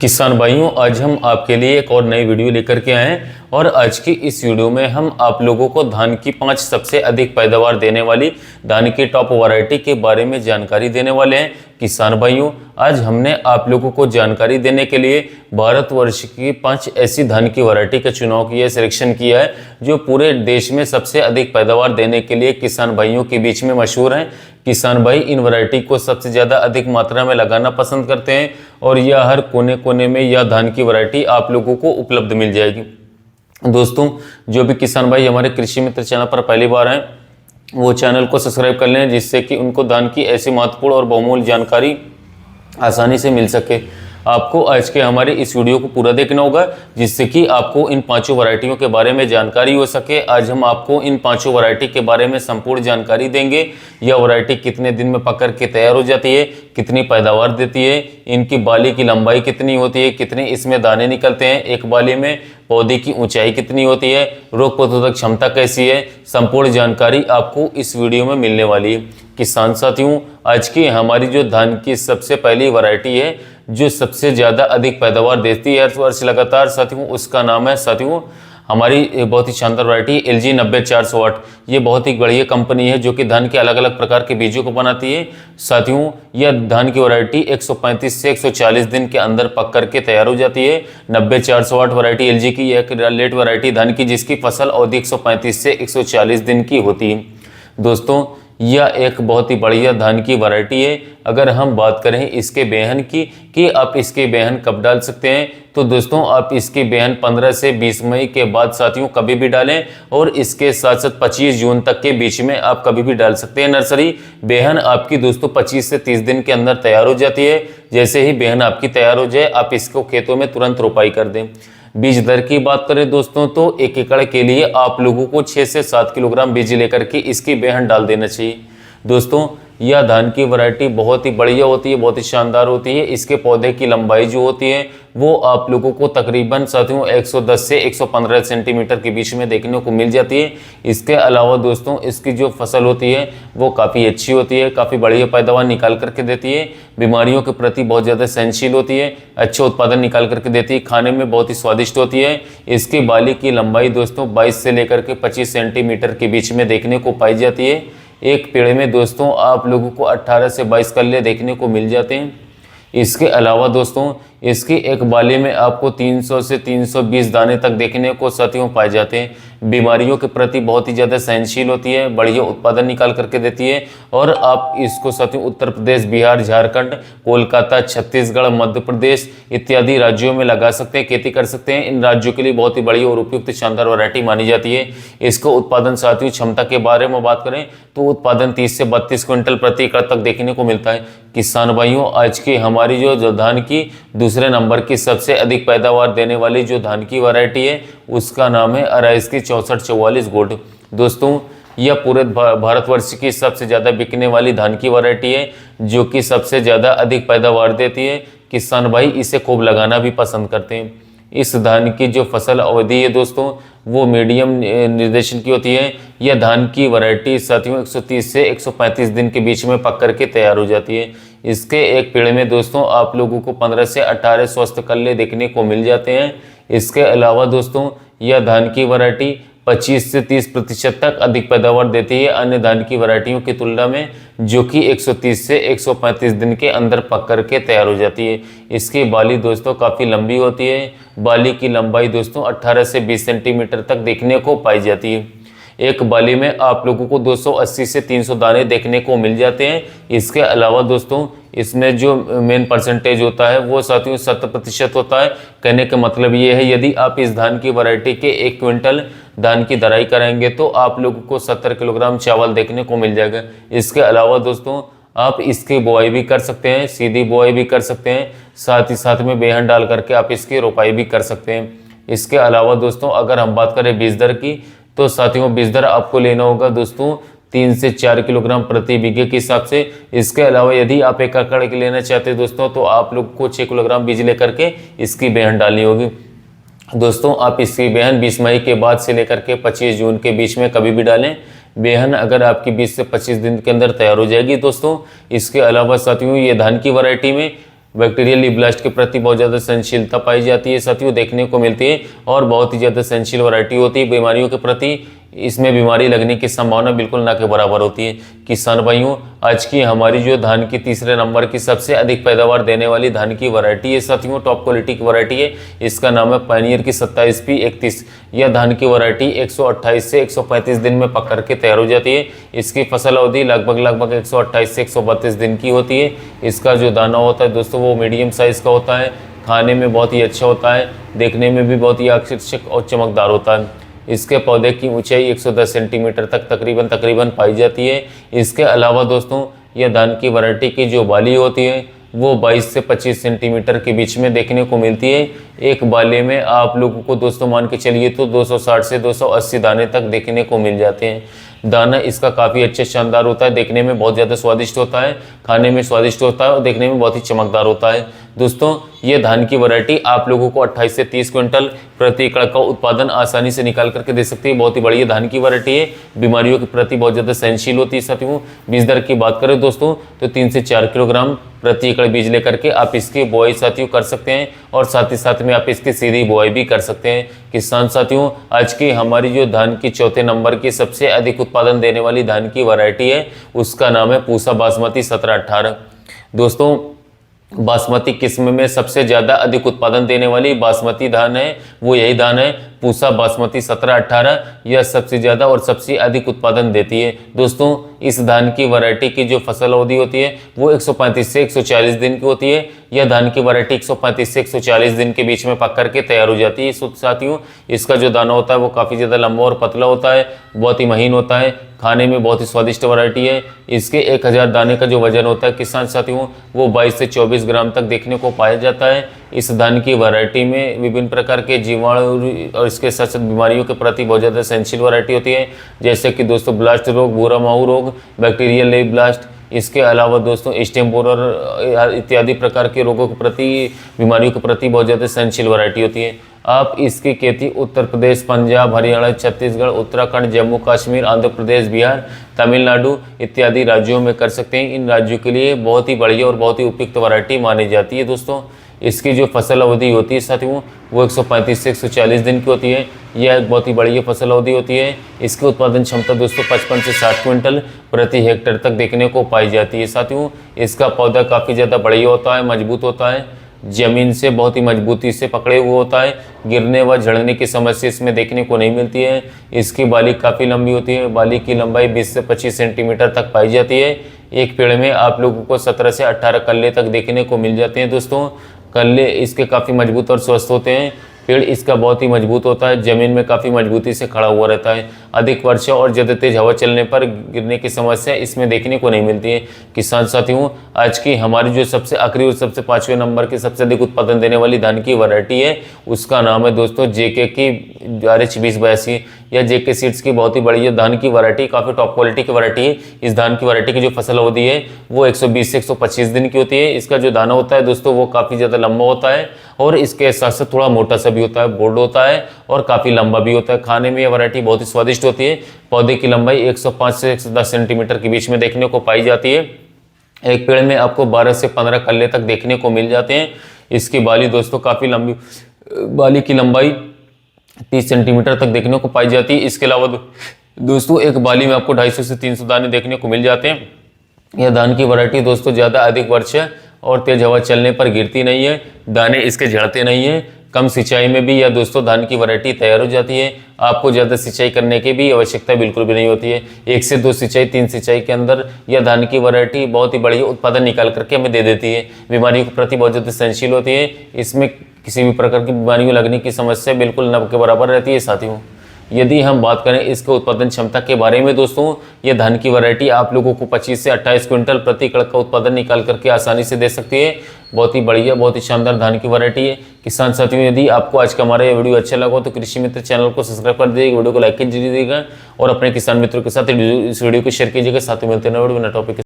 किसान भाइयों, आज हम आपके लिए एक और नई वीडियो लेकर के आए हैं और आज की इस वीडियो में हम आप लोगों को धान की 5 सबसे अधिक पैदावार देने वाली धान की टॉप वैरायटी के बारे में जानकारी देने वाले हैं। किसान भाइयों, आज हमने आप लोगों को जानकारी देने के लिए भारतवर्ष की 5 ऐसी धान की वैरायटी का चुनाव किया, सिलेक्शन किया है जो पूरे देश में सबसे अधिक पैदावार देने के लिए किसान भाइयों के बीच में मशहूर हैं। किसान भाई इन वैरायटी को सबसे ज़्यादा अधिक मात्रा में लगाना पसंद करते हैं और यह हर कोने कोने में यह धान की वैरायटी आप लोगों को उपलब्ध मिल जाएगी। दोस्तों, जो भी किसान भाई हमारे कृषि मित्र चैनल पर पहली बार आए वो चैनल को सब्सक्राइब कर लें, जिससे कि उनको धान की ऐसी महत्वपूर्ण और बहुमूल्य जानकारी आसानी से मिल सके। आपको आज के हमारे इस वीडियो को पूरा देखना होगा, जिससे कि आपको इन 5 वैरायटियों के बारे में जानकारी हो सके। आज हम आपको इन 5 वैरायटी के बारे में संपूर्ण जानकारी देंगे। यह वैरायटी कितने दिन में पक के तैयार हो जाती है, कितनी पैदावार देती है, इनकी बाली की लंबाई कितनी होती है, कितने इसमें दाने निकलते हैं एक बाली में, पौधे की ऊंचाई कितनी होती है, रोग प्रतिरोधक क्षमता कैसी है, संपूर्ण जानकारी आपको इस वीडियो में मिलने वाली है। किसान साथियों, आज की हमारी जो धान की सबसे पहली वैरायटी है जो सबसे ज़्यादा अधिक पैदावार देती है हर वर्ष लगातार साथियों, उसका नाम है साथियों हमारी बहुत ही शानदार वैरायटी LG 90-408। ये बहुत ही बढ़िया कंपनी है जो कि धान के अलग अलग प्रकार के बीजों को बनाती है। साथियों, यह धान की वैरायटी 135 से 140 दिन के अंदर पक करके तैयार हो जाती है। 90-408 वैरायटी LG की एक लेट वैरायटी धान की, जिसकी फसल अवधि 135 से 140 दिन की होती है। दोस्तों, यह एक बहुत ही बढ़िया धान की वैरायटी है। अगर हम बात करें इसके बेहन की कि आप इसके बेहन कब डाल सकते हैं, तो दोस्तों आप इसके बेहन 15 से 20 मई के बाद साथियों कभी भी डालें, और इसके साथ साथ 25 जून तक के बीच में आप कभी भी डाल सकते हैं। नर्सरी बेहन आपकी दोस्तों 25 से 30 दिन के अंदर तैयार हो जाती है। जैसे ही बेहन आपकी तैयार हो जाए, आप इसको खेतों में तुरंत रोपाई कर दें। बीज दर की बात करें दोस्तों, तो 1 एकड़ के लिए आप लोगों को 6 से 7 किलोग्राम बीज लेकर के इसकी बेहन डाल देना चाहिए। दोस्तों, यह धान की वैरायटी बहुत ही बढ़िया होती है, बहुत ही शानदार होती है। इसके पौधे की लंबाई जो होती है वो आप लोगों को तकरीबन साथियों 110 से 115 सेंटीमीटर के बीच में देखने को मिल जाती है। इसके अलावा दोस्तों इसकी जो फसल होती है वो काफ़ी अच्छी होती है, काफ़ी बढ़िया पैदावार निकाल करके देती है, बीमारियों के प्रति बहुत ज़्यादा सहनशील होती है, अच्छा उत्पादन निकाल करके देती है, खाने में बहुत ही स्वादिष्ट होती है। इसकी बाली की लंबाई दोस्तों 22 से लेकर के 25 सेंटीमीटर के बीच में देखने को पाई जाती है। एक पेड़ में दोस्तों आप लोगों को 18 से 22 कल्ले देखने को मिल जाते हैं। इसके अलावा दोस्तों इसकी एक बाली में आपको 300 से 320 दाने तक देखने को साथियों पाए जाते हैं। बीमारियों के प्रति बहुत ही ज़्यादा सहनशील होती है, बढ़िया उत्पादन निकाल करके देती है। और आप इसको साथियों उत्तर प्रदेश, बिहार, झारखंड, कोलकाता, छत्तीसगढ़, मध्य प्रदेश इत्यादि राज्यों में लगा सकते हैं, खेती कर सकते हैं। इन राज्यों के लिए बहुत ही बढ़िया और उपयुक्त शानदार वैरायटी मानी जाती है। इसको उत्पादन साथियों क्षमता के बारे में बात करें तो उत्पादन 30 से 32 क्विंटल प्रति एकड़ तक देखने को मिलता है। किसान भाइयों, आज की हमारी जो धान की दूसरे नंबर की सबसे अधिक पैदावार देने वाली जो धान की वैरायटी है उसका नाम है अराइस्की 6444 गोल्ड। दोस्तों, यह पूरे भारतवर्ष की सबसे ज़्यादा बिकने वाली धान की वैरायटी है जो कि सबसे ज़्यादा अधिक पैदावार देती है। किसान भाई इसे खूब लगाना भी पसंद करते हैं। इस धान की जो फसल अवधि है दोस्तों वो मीडियम निर्देशन की होती है। यह धान की वैरायटी साथियों 130 से 135 दिन के बीच में पक करके तैयार हो जाती है। इसके एक पेड़ में दोस्तों आप लोगों को 15 से 18 स्वस्थ कल्ले देखने को मिल जाते हैं। इसके अलावा दोस्तों यह धान की वैरायटी 25 से 30% तक अधिक पैदावार देती है अन्य धान की वैरायटियों की तुलना में, जो कि 130 से 135 दिन के अंदर पक करके तैयार हो जाती है। इसकी बाली दोस्तों काफ़ी लंबी होती है। बाली की लंबाई दोस्तों 18 से 20 सेंटीमीटर तक देखने को पाई जाती है। एक बाली में आप लोगों को 280 से 300 दाने देखने को मिल जाते हैं। इसके अलावा दोस्तों इसमें जो मेन परसेंटेज होता है वो साथियों 70% होता है। कहने का मतलब ये है, यदि आप इस धान की वैरायटी के 1 क्विंटल धान की दराई कराएंगे तो आप लोगों को 70 किलोग्राम चावल देखने को मिल जाएगा। इसके अलावा दोस्तों आप इसकी बुआई भी कर सकते हैं, सीधी बुआई भी कर सकते हैं, साथ ही साथ में बेहन डाल करके आप इसकी रोपाई भी कर सकते हैं। इसके अलावा दोस्तों अगर हम बात करें बीज दर की, तो साथियों बीज दर आपको लेना होगा दोस्तों 3 से 4 किलोग्राम प्रति बीघे के हिसाब से। इसके अलावा यदि आप 1 एकड़ के लेना चाहते हैं दोस्तों तो आप लोग को 6 किलोग्राम बीज लेकर के इसकी बेहन डालनी होगी। दोस्तों आप इसकी बेहन 20 मई के बाद से लेकर के 25 जून के बीच में कभी भी डालें। बेहन अगर आपकी 20 से 25 दिन के अंदर तैयार हो जाएगी दोस्तों। इसके अलावा साथियों ये धान की वैरायटी में बैक्टीरियल लीफ ब्लास्ट के प्रति बहुत ज़्यादा सहनशीलता पाई जाती है साथियों, देखने को मिलती है और बहुत ही ज़्यादा सहनशील वैरायटी होती है बीमारियों के प्रति। इसमें बीमारी लगने की संभावना बिल्कुल ना के बराबर होती है। किसान भाइयों, आज की हमारी जो धान की तीसरे नंबर की सबसे अधिक पैदावार देने वाली धान की वैरायटी है साथियों, टॉप क्वालिटी की वैरायटी है। इसका नाम है पायनियर की 27P31। यह धान की वैरायटी 128 से 135 दिन में पक करके तैयार हो जाती है। इसकी फसल अवधि लगभग 128 से 132 दिन की होती है। इसका जो दाना होता है दोस्तों वो मीडियम साइज़ का होता है, खाने में बहुत ही अच्छा होता है, देखने में भी बहुत ही आकर्षक और चमकदार होता है। इसके पौधे की ऊंचाई 110 सेंटीमीटर तक तकरीबन पाई जाती है। इसके अलावा दोस्तों यह धान की वैरायटी की जो बाली होती है वो 22 से 25 सेंटीमीटर के बीच में देखने को मिलती है। एक बाले में आप लोगों को दोस्तों मान के चलिए तो 260 से 280 दाने तक देखने को मिल जाते हैं। दाना इसका काफ़ी अच्छा शानदार होता है, देखने में बहुत ज़्यादा स्वादिष्ट होता है, खाने में स्वादिष्ट होता है और देखने में बहुत ही चमकदार होता है। दोस्तों ये धान की वैरायटी आप लोगों को 28 से 30 क्विंटल प्रति एकड़ का उत्पादन आसानी से निकाल करके दे सकती है। बहुत ही बढ़िया धान की वैरायटी है, बीमारियों के प्रति बहुत ज़्यादा सहनशील होती है साथियों। बीज दर की बात करें दोस्तों तो 3 से 4 किलोग्राम प्रति एकड़ बीज लेकर के आप इसकी बुआई साथियों कर सकते हैं और साथ ही साथ में आप इसकी सीधी बुआई भी कर सकते हैं। किसान साथियों, आज की हमारी जो धान की चौथे नंबर की सबसे अधिक उत्पादन देने वाली धान की वैरायटी है उसका नाम है पूसा बासमती 1718। दोस्तों बासमती किस्म में सबसे ज़्यादा अधिक उत्पादन देने वाली बासमती धान है वो यही धान है पूसा बासमती 1718। यह सबसे ज़्यादा और सबसे अधिक उत्पादन देती है। दोस्तों इस धान की वैरायटी की जो फसल अवधि होती है वो 135 से 140 दिन की होती है। यह धान की वैरायटी 135 से 140 दिन के बीच में पक करके तैयार हो जाती है साथियों। इसका जो दाना होता है वो काफ़ी ज़्यादा लंबा और पतला होता है, बहुत ही महीन होता है, खाने में बहुत ही स्वादिष्ट वैरायटी है। इसके 1000 दाने का जो वजन होता है किसान साथियों वो 22 से 24 ग्राम तक देखने को पाया जाता है। इस धान की वैरायटी में विभिन्न प्रकार के जीवाणु और इसके साथ साथ बीमारियों के प्रति बहुत ज़्यादा सहनशील वैरायटी होती है, जैसे कि दोस्तों ब्लास्ट रोग, भूरा माहू रोग, बैक्टीरियल लीफ ब्लास्ट। इसके अलावा दोस्तों स्टेम बोरर इत्यादि प्रकार के रोगों के प्रति, बीमारियों के प्रति बहुत ज़्यादा सहनशील वैरायटी होती है। आप इसकी खेती उत्तर प्रदेश, पंजाब, हरियाणा, छत्तीसगढ़, उत्तराखंड, जम्मू कश्मीर, आंध्र प्रदेश, बिहार, तमिलनाडु इत्यादि राज्यों में कर सकते हैं। इन राज्यों के लिए बहुत ही बढ़िया और बहुत ही उपयुक्त वैरायटी मानी जाती है। दोस्तों इसकी जो फसल अवधि होती है साथियों वो 135 से 140 दिन की होती है। यह एक बहुत ही बढ़िया फसल अवधि होती है। इसकी उत्पादन क्षमता दोस्तों 55 से 60 क्विंटल प्रति हेक्टेयर तक देखने को पाई जाती है साथियों। इसका पौधा काफ़ी ज़्यादा बढ़िया होता है, मजबूत होता है, जमीन से बहुत ही मजबूती से पकड़े हुए होता है, गिरने व झड़ने की समस्या इसमें देखने को नहीं मिलती है। इसकी बाली काफ़ी लंबी होती है, बाली की लंबाई 20 से 25 सेंटीमीटर तक पाई जाती है। एक पेड़ में आप लोगों को 17 से 18 कल्ले तक देखने को मिल जाते हैं। दोस्तों कल्ले इसके काफ़ी मजबूत और स्वस्थ होते हैं। पेड़ इसका बहुत ही मजबूत होता है, ज़मीन में काफ़ी मजबूती से खड़ा हुआ रहता है। अधिक वर्षा और ज़्यादा तेज हवा चलने पर गिरने की समस्या इसमें देखने को नहीं मिलती है। किसान साथियों, आज की हमारी जो सबसे आखिरी और सबसे 5वें नंबर की सबसे अधिक उत्पादन देने वाली धान की वैरायटी है उसका नाम है दोस्तों JK की RH 2082 या JK सीड्स की बहुत ही बढ़िया धान की वैरायटी, काफ़ी टॉप क्वालिटी की वैरायटी है। इस धान की वैरायटी की जो फसल अवधि है वो 120 से 125 दिन की होती है। इसका जो दाना होता है दोस्तों वो काफ़ी ज़्यादा लंबा होता है और इसके साथ साथ थोड़ा मोटा सा भी होता है, बोल्ड होता है और काफ़ी लंबा भी होता है। खाने में यह वैरायटी बहुत ही स्वादिष्ट होती है। पौधे की लंबाई 105 से 110 सेंटीमीटर के बीच में देखने को पाई जाती है। एक पेड़ में आपको 12 से 15 कल्ले तक देखने को मिल जाते हैं। इसकी बाली दोस्तों काफ़ी लंबी, बाली की लंबाई 30 सेंटीमीटर तक देखने को पाई जाती है। इसके अलावा दोस्तों एक बाली में आपको 250 से 300 दाने देखने को मिल जाते हैं। यह धान की वैरायटी दोस्तों ज़्यादा अधिक वर्षा और तेज हवा चलने पर गिरती नहीं है, दाने इसके झड़ते नहीं है। कम सिंचाई में भी यह दोस्तों धान की वैरायटी तैयार हो जाती है। आपको ज़्यादा सिंचाई करने की भी आवश्यकता बिल्कुल भी नहीं होती है। 1 से 2 सिंचाई, 3 सिंचाई के अंदर यह धान की वैरायटी बहुत ही बढ़िया उत्पादन निकाल करके हमें दे देती है। बीमारियों के प्रति बहुत ज़्यादा सहनशील होती है। इसमें किसी भी प्रकार की बीमारियों लगने की समस्या बिल्कुल न के बराबर रहती है साथियों। यदि हम बात करें इसके उत्पादन क्षमता के बारे में दोस्तों, यह धान की वैरायटी आप लोगों को 25 से 28 क्विंटल प्रति एकड़ का उत्पादन निकाल करके आसानी से दे सकती है। बहुत ही बढ़िया, बहुत ही शानदार धान की वैरायटी है। किसान साथियों, यदि आपको आज का हमारा यह वीडियो अच्छा लगा तो कृषि मित्र चैनल को सब्सक्राइब कर दीजिएगा, वीडियो को लाइक कीजिएगा और अपने किसान मित्रों के साथ इस वीडियो को शेयर कीजिएगा। साथ ही मिलते हैं नए वीडियो नए टॉपिक।